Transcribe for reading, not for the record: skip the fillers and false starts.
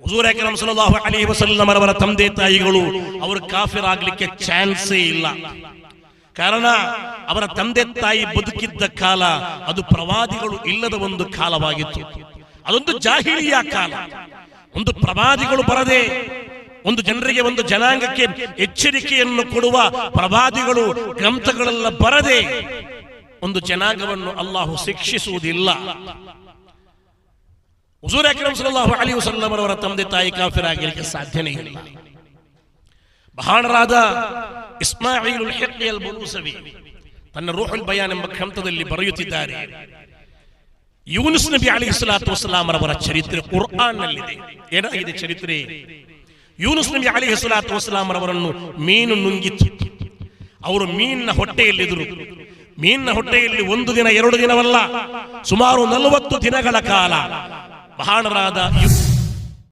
ಹುಜೂರ್ ಅಕ್ರಮ್ ಸಲ್ಲಲ್ಲಾಹು ಅಲೈಹಿ ವಸಲ್ಲಂ ಅವರ ತಂದೆ ತಾಯಿಗಳು ಅವರು ಕಾಫಿರ್ ಆಗ್ಲಿಕ್ಕೆ ಚಾನ್ಸೇ ಇಲ್ಲ. ಕಾರಣ ಅವರ ತಂದೆ ತಾಯಿ ಬದುಕಿದ್ದ ಕಾಲ ಅದು ಪ್ರವಾದಿಗಳು ಇಲ್ಲದ ಒಂದು ಕಾಲವಾಗಿತ್ತು. ಅದೊಂದು ಜಾಹಿಲಿಯ ಕಾಲ. ಒಂದು ಪ್ರವಾದಿಗಳು ಬರದೆ, ಒಂದು ಜನರಿಗೆ, ಒಂದು ಜನಾಂಗಕ್ಕೆ ಎಚ್ಚರಿಕೆಯನ್ನು ಕೊಡುವ ಪ್ರವಾದಿಗಳು ಗ್ರಂಥಗಳೆಲ್ಲ ಬರದೆ ಒಂದು ಜನಾಂಗವನ್ನು ಅಲ್ಲಾಹು ಶಿಕ್ಷಿಸುವುದಿಲ್ಲ. ಹುಜೂರ್ ಅಕ್ರಮ್ ಸಲ್ಲಲ್ಲಾಹು ಅಲೈಹಿ ವಸಲ್ಲಂ ಅವರ ತಂದೆ ತಾಯಿ ಕಾಫಿರ್ ಆಗಲಿಕ್ಕೆ ಸಾಧ್ಯನೇ ಇಲ್ಲ. ಬಹಾಣರಾದ ಇಸ್ಮಾಯಿಲ್ ಹಿರ್ಕಿ ಅಲ್ ಬಲೂಸವಿ ತನ್ನ ರೂಹುಲ್ ಬಯಾನ್ ಎಂಬ ಗ್ರಂಥದಲ್ಲಿ ಬರೆಯುತ್ತಿದ್ದಾರೆ, ಯೂನುಸ್ ನಬಿ ಅಲೈಹಿಸ್ಸಲಾತು ವಸ್ಸಲಾಂ ಅವರ ಚರಿತ್ರೆ ಕುರ್ಆನ್ ನಲ್ಲಿದೆ. ಏನಾಗಿದೆ ಚರಿತ್ರೆ? ಯೂನುಸ್ ನಬಿ ಅಲೈಹಿಸ್ಸಲಾತು ವಸ್ಸಲಾಂ ಅವರನ್ನು ಮೀನು ನುಂಗಿತು. ಅವರು ಮೀನಿನ ಹೊಟ್ಟೆಯಲ್ಲಿದ್ದರು. ಮೀನಿನ ಹೊಟ್ಟೆಯಲ್ಲಿ ಒಂದು ದಿನ, ಎರಡು ದಿನವಲ್ಲ, ಸುಮಾರು 40 ದಿನಗಳ ಕಾಲ ಬಹಾಣರಾದ